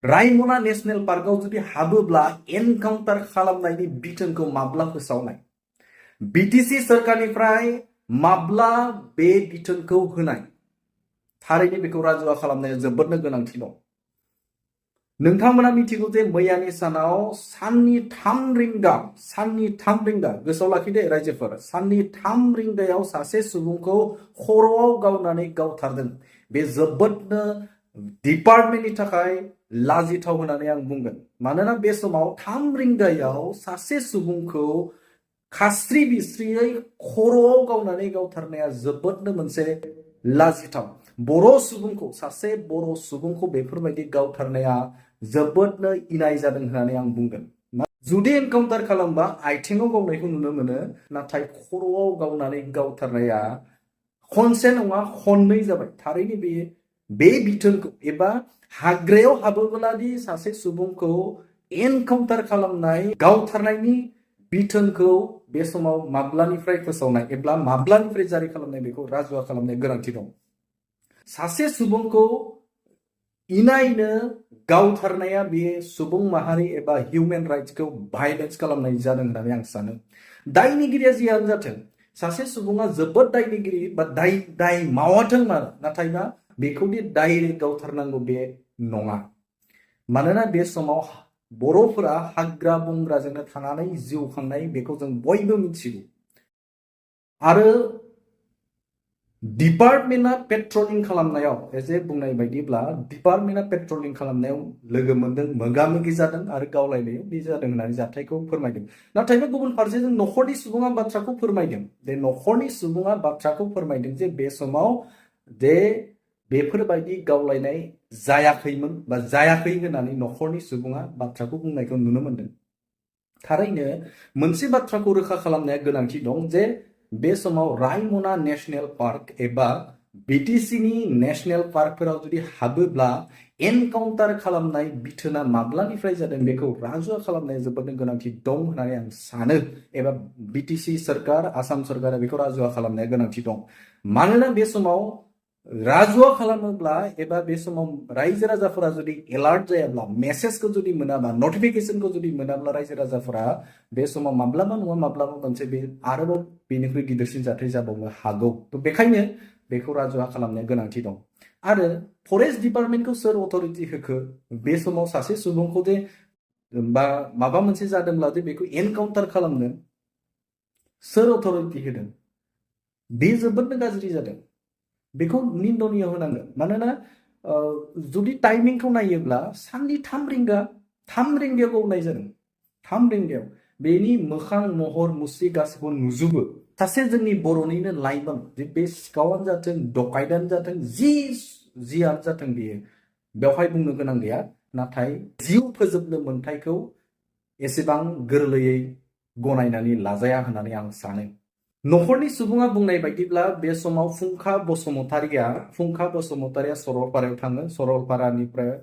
रायमना national पार्कआव जुदि हाबोब्ला एनकाउन्टार खालामनायनि बिथोनखौ माब्ला फोसावनाय बिटिसि सोरखारनिफ्राय माब्ला बे बिथोनखौ होनाय थारैनो बेखौ राजुआ खालामनाया जोबोदनो गोनांथि दं। नोंथांमोना मिथिगौ जे मैयानि सानाव साननि 3 रिंगा गोसोआव लाखिदो रायजोफोर साननि 3 रिंगायाव सासे सुबुंखौ खर'आव गावनानै गावथारदों। बे जोबोदनो डिपार्टमेन्टनि थाखाय लाजिथाव होननानै आं बुंगोन। मानोना बे समाव 3 रिंगायाव सासे सुबुंखौ खास्रि बिस्रियै खर'आव गावनानै गावथारनाया जोबोदनो मोनसे लाजिथाव। सासे बर' सुबुंखौ बेफोरबायदि गावथारनाया जोबोदनो इनाय जादों होननानै आं बुंगोन। जुदि एनकाउन्टार खालामबा आथिङाव गावनायखौ नुनो मोनो, नाथाय खर'आव गावनानै गावथारनाया खनसे नङा खननै जाबाय। थारैनो बे बिथोनखौ एबा हाग्रायाव हाबोब्लादि सासे सुबुंखौ एनकाउन्टार खालामनाय गावथारनायनि बिथोनखौ बे समाव माब्लानिफ्राय फोसावनाय एबा माब्लानिफ्राय जारि खालामनाय बेखौ राजुआ खालामनाया गोनांथि दं। सासे सुबुंखौ इनायनो गावथारनाया बे सुबुं माहारि एबा हिउमेन राइट्सखौ भायलेन्स खालामनाय जादों होननानै आं सानो। दायनिगिरिया जियानो जाथों, सासे सुबुङा जोबोद दायनिगिरि बा दाय मावाथों मानो, नाथायबा बेखौदि डाइरेक्ट गावथारनांगौ बे नङा। मानोना बे समाव बर'फोरा हाग्रा बंग्राजोंनो थानानै जिउ खांनाय बेखौ जों बयबो मिथिगौ। आरो डिपार्टमेन्टआ पेट्रलिं खालामनायाव एजे बुंनाय बायदिब्ला डिपार्टमेन्टआ पेट्रलिं खालामनायाव लोगो मोनदों, मोगा-मोगि जादों आरो गावलायनायाव बे जादों होननानै जाथायखौ फोरमायदों। नाथायबा गुबुन फारसेजों नखरनि सुबुङा बाथ्राखौ फोरमायदों। बे नखरनि सुबुङा बाथ्राखौ फोरमायदों जे बे समाव जे बेफोरबायदि गावलायनाय जायाखैमोन बा जायाखै होननानै नखरनि सुबुङा बाथ्राखौ बुंनायखौ नुनो मोनदों। थारैनो मोनसे बाथ्राखौ रोखा खालामनाया गोनांथि दं जे बे समाव रायमना नेशनेल पार्क एबा बिटिसिनि नेशनेल पार्कफोराव जुदि हाबोब्ला एनकाउन्टार खालामनाय बिथोना माब्लानिफ्राय जादों बेखौ राजुआ खालामनाया जोबोद गोनांथि दं होननानै आं सानो। एबा बिटिसि सरकार, आसाम सरकारा बेखौ राजुआ खालामनाया गोनांथि दं। मानोना बे समाव राजुआ खालामोब्ला एबा बे समाव रायजो राजाफोरा जुदि एलार्ट जायाब्ला, मेसेजखौ जुदि मोनाब्ला, नटिफिकेशनखौ जुदि मोनाब्ला रायजो राजाफोरा बे समाव माब्लाबा नङा माब्लाबा मोनसे बे आरोबाव बेनिख्रुइ गिदिरसिन जाथाय जाबावनो हागौ। बेखायनो बेखौ राजुआ खालामनाया गोनांथि दं। आरो फरेस्ट डिपार्टमेन्टखौ सोर अथरिटि होखो? बे समाव सासे सुबुंखौ जे बा माबा मोनसे जादोंब्ला जे बेखौ एनकाउन्टार खालामनो सोर अथरिटि होदों? बे जोबोदनो गाज्रि जादों। बेखौ निन्दनीय होनांगोन। मानोना जुदि टाइमिंखौ नायोब्ला साननि 3 रिंगायाव गावनाय जादों। 3 रिंगायाव बेनि मोखां महर मुस्रि गासैखौ नुजोबो। सासे जोंनि बर'निनो लाइमोन, बे सिखावानो जाथों, डकाइतानो जाथों, जियानो जाथों, बेवहाय बुंनो गोनां गैया। नाथाय जिउ फोजोबनो मोन्थायखौ एसेबां गोरलैयै गनायनानै लाजाया होननानै आं सानो। नखरनि सुबुङा बुंनाय बायदिब्ला बे समाव फुंखा बसुमतारिया सरलपारायाव थाङो।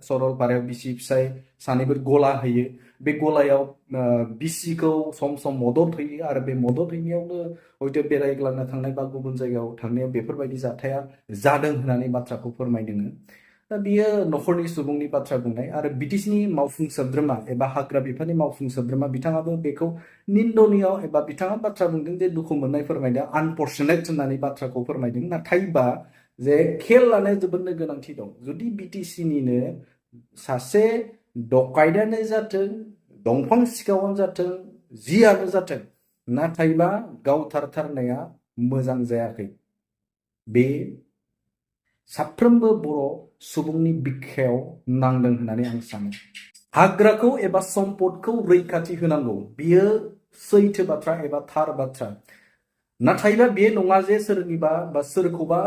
सरलपारायाव बिसि फिसाय सानैबो गला होयो। बे गलायाव बिसिखौ सम सम मदद होयो आरो बे मदद हैनायावनो हयथ' बेरायग्लांनो थांनाय बा गुबुन जायगायाव थांनायाव बेफोरबायदि जाथाया जादों होननानै बाथ्राखौ फोरमायदों। दा बियो नखरनि सुबुंनि बाथ्रा बुंनाय। आरो बिटिसिनि मावफुं सोद्रोमा एबा हाग्रा बिफाननि मावफुं सोद्रोमा बिथाङाबो बेखौ निन्दनीय एबा बिथाङा बाथ्रा बुंदों जे दुखु मोननाय फोरमायदों, आनफर्चुनेट होननानै बाथ्राखौ फोरमायदों। नाथायबा जे खेल लानाया जोबोदनो गोनांथि दं। जुदि बिटिसिनिनो सासे डकाइतानो जाथों, दंफां सिखावानो जाथों, जियानो जाथों, नाथायबा गावथारनाया मोजां जायाखै। बे साफ्रोमबो बर' सुबुंनि बिखायाव नांदों होननानै आं सानो। हाग्राखौ एबा सम्पदखौ रैखाथि होनांगौ, बियो सैथो बाथ्रा एबा थार बाथ्रा। नाथायबा बे नङा जे सोरनिबा बा सोरखौबा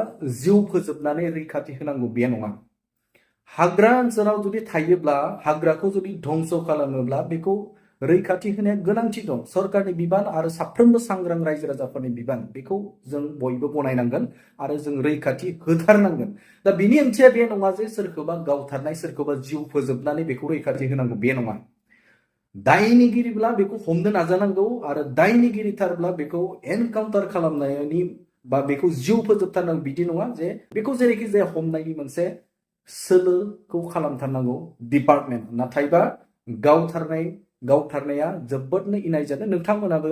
जिउ फोजोबनानै रैखाथि होनांगौ, बे नङा। हाग्रा ओनसोलाव जुदि थायोब्ला, हाग्राखौ जुदि धंस खालामोब्ला बेखौ रैखाथि होनाया गोनांथि दं। सरकारनि बिबान आरो साफ्रोमबो सांग्रां रायजो राजाफोरनि बिबान, बेखौ जों बयबो गनायनांगोन आरो जों रैखाथि होथारनांगोन। दा बिनि ओंथिया बे नङा जे सोरखौबा गावथारनाय, सोरखौबा जिउ फोजोबनानै बेखौ रैखाथि होनांगौ, बे नङा। दायनिगिरिब्ला बेखौ हमनो नाजानांगौ आरो दायनिगिरिथारब्ला बेखौ एनकाउन्टार खालामनायनि बा बेखौ जिउ फोजोबथारनांगौ बिदि नङा जे बेखौ जेरैखि जाया हमनायनि मोनसे सोलोखौ खालामथारनांगौ डिपार्टमेन्ट नाथायबा गावथारनाया जोबोदनो इनाय जादों नोंथांमोनाबो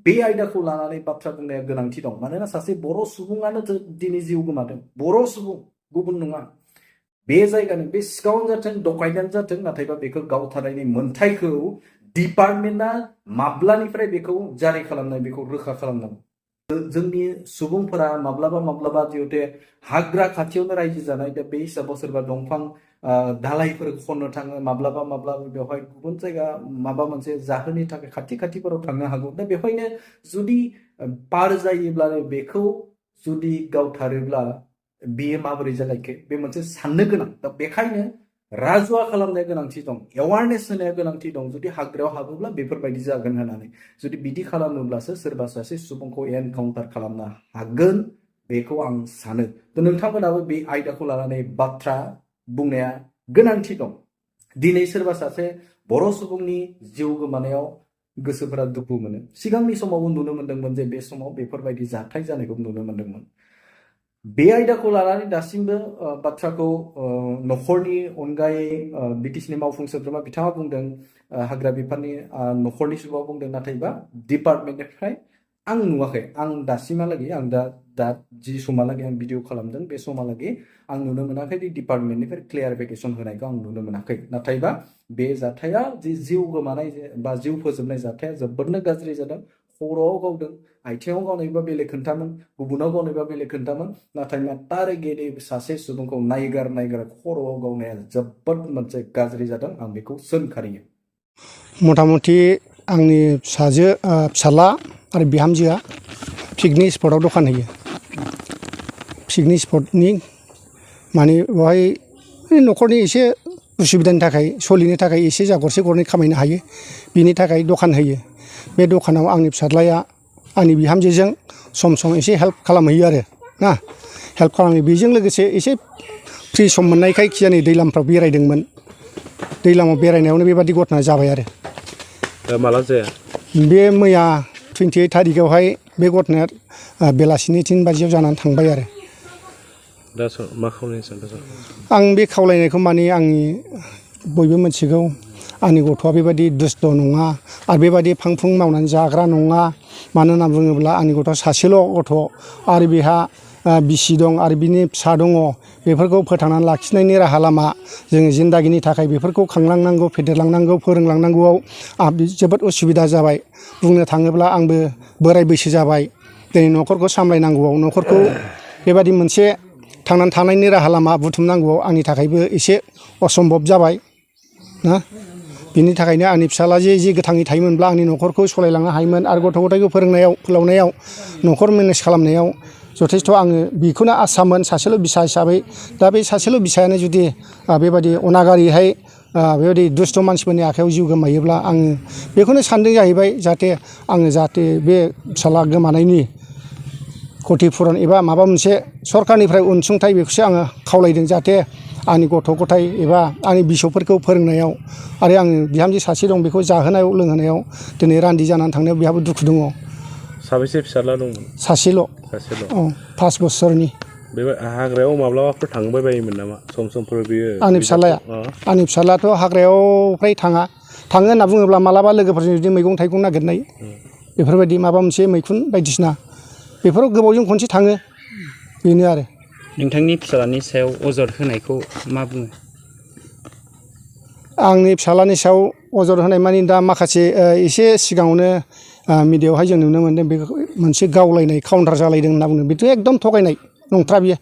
बे आयदाखौ लानानै बाथ्रा बुंनाया गोनांथि दं मानोना सासे बर' सुबुङानो दिनै जिउ गोमादों बर' सुबुं गुबुन नङा बे जायगानि बे सिखावनो जाथों डकाइतानो जाथों नाथायबा बेखौ गावथारनायनि मोन्थायखौ डिपार्टमेन्टआ माब्लानिफ्राय बेखौ जारि खालामनाय बेखौ रोखा खालामनांगौ जोंनि सुबुंफोरा माब्लाबा जिहेतु हाग्रा खाथियावनो रायजो जानाय दा बे हिसाबाव सोरबा दंफां दालाइफोर खननो थाङो माब्लाबा बेवहाय गुबुन जायगा माबा मोनसे जाहोननि थाखाय खाथिफोराव थांनो हागौ दा बेवहायनो जुदि पार जायोब्ला बेखौ जुदि गावथारोब्ला बेयो माबोरै जालायखो बे मोनसे साननो गोनां दा बेखायनो राजुवा खालामनाया गोनांथि दं एवारनेस होनाया गोनांथि दं जुदि हाग्रायाव हाबोब्ला बेफोरबायदि जागोन होननानै जुदि बिदि खालामोब्लासो सोरबा सासे सुबुंखौ एनकाउन्टार खालामनो हागोन बेखौ आं सानो दा नोंथांमोनाबो बे आयदाखौ लानानै बाथ्रा बुंनाया गोनांथि दं दिनै सोरबा सासे बर' सुबुंनि जिउ गोमानायाव गोसोफोरा दुखु मोनो सिगांनि समावबो नुनो मोन्दोंमोन जे बे समाव बेफोरबायदि जाथाय जानायखौ नुनो मोन्दोंमोन बे आयदाखौ लानानै दासिमबो बाथ्राखौ नखरनि अनगायै बिटिसिनि मावफुं सोद्रोमा बिथाङा बुंदों हाग्रा बिफाननि नखरनि सुबुङा बुंदों नाथायबा डिपार्टमेन्टनिफ्राय आं नुवाखै आं दासिमहालागै आं दा जि समालागै आं भिडिअ खालामदों बे समालागै आं नुनो मोनाखै दि डिपार्टमेन्टनिफ्राय क्लियारिफिकेसन होनायखौ आं नुनो मोनाखै नाथायबा बे जाथाया जि जिउ गोमानाय बा जिउ फोजोबनाय जाथाया जोबोदनो गाज्रि जादों खर'आव गावदों आथिङाव गावनायबा बेलेग खोन्थामोन गुबुनाव गावनायबा बेलेग खोन्थामोन नाथाय टारगेटै सासे सुबुंखौ नायगार खर'आव गावनाया जोबोद मोनसे गाज्रि जादों आं बेखौ सोंखारियो मथा मथि आंनि फिसाला आरो बिहामजोआ पिकनिक स्पटआव दखान होयो पिकनिक स्पटनि माने बेवहाय न'खरनि एसे उसुबिदानि थाखाय सोलिनो थाखाय एसे जा गरसे गरनै खामायनो हायो बिनि थाखाय दखान होयो बे दखानाव आंनि फिसाज्लाया आंनि बिहामजोजों सम एसे हेल्प खालामहैयो आरो ना हेल्प खालामो बेजों लोगोसे एसे फ्रि सम मोननायखाय खिजानि दैलामफ्राव बेरायदोंमोन दैलामाव बेरायनायावनो बेबादि घटना जाबाय आरो माला जाया बे मैया 28 थारिखआवहाय बे घटनाया बेलासिनि 3 बाजियाव जानानै थांबाय आरो दा मा खावलायनो सानदों आं बे खावलायनायखौ माने आंनि बयबो मिथिगौ आंनि गथ'आ बेबादि दुस्थ' नङा आरो बेबादि फांफुं मावनानै जाग्रा नङा मानो होनना बुङोब्ला आंनि गथ'आ सासेल' गथ' आरो बेहा बिसि दं आरो बिनि फिसा दङ बेफोरखौ फोथांनानै लाखिनायनि राहा लामा जोङो जिन्दागिनि थाखाय बेफोरखौ खांलांनांगौ फेदेरलांनांगौ फोरोंलांनांगौआव जोबोद उसुबिदा जाबाय बुंनो थाङोब्ला आंबो बोराय बैसो जाबाय दिनै न'खरखौ सामलायनांगौआव न'खरखौ बेबादि मोनसे थांनानै थानायनि राहा लामा बुथुमनांगौआव आंनि थाखायबो एसे असम्भब जाबाय ना बिनि थाखायनो आंनि फिसाला जे गोथाङै थायोमोनब्ला आंनि न'खरखौ सालायलांनो हायोमोन आरो गथ' गथायखौ फोलावनायाव न'खर मेनेज खालामनायाव जथेस्थ' आङो बेखौनो आसामोन सासेल' बिसा हिसाबै दा बे सासेल' बिसायानो जुदि बेबादि अनागारिहाय बेबादि दुस्थ' मानसिफोरनि आखायाव जिउ गोमायोब्ला आङो बेखौनो सानदों जाहैबाय जाहाथे बे फिसाला गोमानायनि क्षतिपुरन एबा माबा मोनसे सरकारनिफ्राय अनसुंथाइ बेखौसो आङो खावलायदों जाहाथे आंनि गथ' गथाय एबा आंनि बिसौफोरखौ फोरोंनायाव आरो आङो बिहामजो सासे दं बेखौ जाहोनायाव लोंहोनायाव दिनै रान्दि जानानै थांनायाव बेहाबो दुखु दङ साबेसे फिसाला दंमोन सासेल' 5 बोसोरनि बे हाग्रायाव माब्लाबाफोर थांबाय बायोमोन नामा समफोर बियो आंनि फिसालायाथ' हाग्रायाव फ्राय थाङो होनना बुङोब्ला मालाबा लोगोफोरजों जुदि मैगं थाइगं नागिरनाय बेफोरबायदि माबा मोनसे मैखुन बायदिसिना बेफोराव गोबावजों खनसे थाङो बेनो आरो नोंथांनि फिसालानि सायाव अजद होनायखौ मा बुङो आंनि फिसालानि सायाव अजद होनाय मानि दा माखासे एसे सिगाङावनो मिडियायावहाय जों नुनो मोन्दों बे मोनसे गावलायनाय काउन्टार जालायदों होनना बुङो बेथ' एकदम थगायनाय नंथ्रा बियो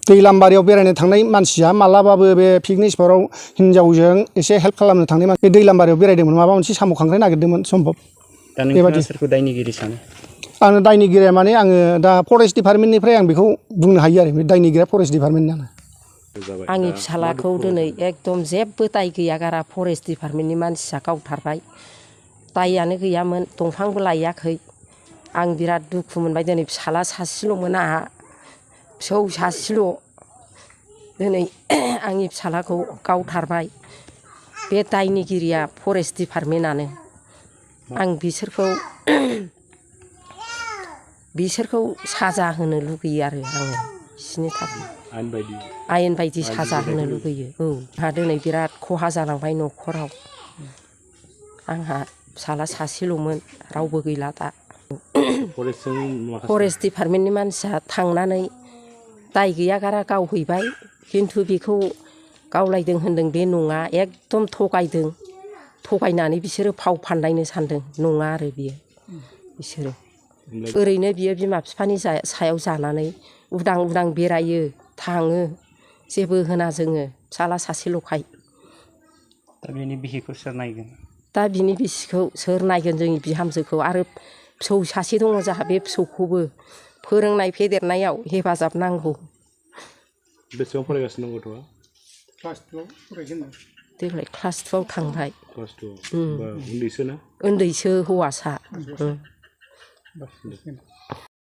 दैलामबारियाव बेरायनो थांनाय मानसिया मालाबाबो बे पिकनिक स्पटआव हिनजावजों एसे हेल्प खालामनो थांनाय बे दैलामबारियाव बेरायदोंमोन माबा मोनसे साम' खांख्राय नागिरदोंमोन सम्भब दा नोंथाङा सोरखौ दायनिगिरि सानो आङो दायनिगिरिया माने आङो दा फरेस्ट डिपार्टमेन्टनिफ्राय आं बेखौ बुंनो हायो आरो बे दायनिगिरिया फरेस्ट डिपार्टमेन्टनानो आंनि फिसालाखौ दिनै एकदम जेबो दाय गैया गारा फरेस्ट डिपार्टमेन्टनि मानसिया गावथारबाय दाययानो गैयामोन दंफांबो लायाखै आं बिराद दुखु मोनबाय दिनै फिसाला सासेल'मोन आंहा फिसौ सासेल' दिनै आंनि फिसालाखौ गावथारबाय बे दायनिगिरिया फरेस्ट डिपार्टमेन्टआनो आं बिसोरखौ साजा होनो लुगैयो आरो आङो बिसोरनि थाखाय आयेन बायदि आयेन बायदि साजा होनो लुगैयो औ आंहा दिनै बिराद खहा जालांबाय न'खराव आंहा फिसाला सासेल'मोन रावबो गैला दा फरेस्ट डिपार्टमेन्टनि मानसिया थांनानै दाय गैया गारा गावहैबाय खिन्थु बेखौ गावलायदों होनदों बे नङा एकदम थगायदों थगायनानै बिसोरो फाव फान्दायनो सानदों नङा आरो बियो बिसोरो ओरैनो बियो बिमा बिफानि सायाव जानानै उदां उदां बेरायो थाङो जेबो होना जोङो फिसाला सासेल'खाय दा बेनि बिहिखौ सोर नायगोन दा बिनि बिसिखौ सोर नायगोन जोंनि बिहामजोखौ आरो फिसौ सासे दङ जोंहा बे फिसौखौबो फोरोंनाय फेदेरनायाव हेफाजाब नांगौ बेसेबां फरायगासिनो दं गथ'आ क्लास 2 फरायजेनो देग्लाय क्लास 2 थांबाय क्लास 2 उन्दैसो ना उन्दैसो हौवासा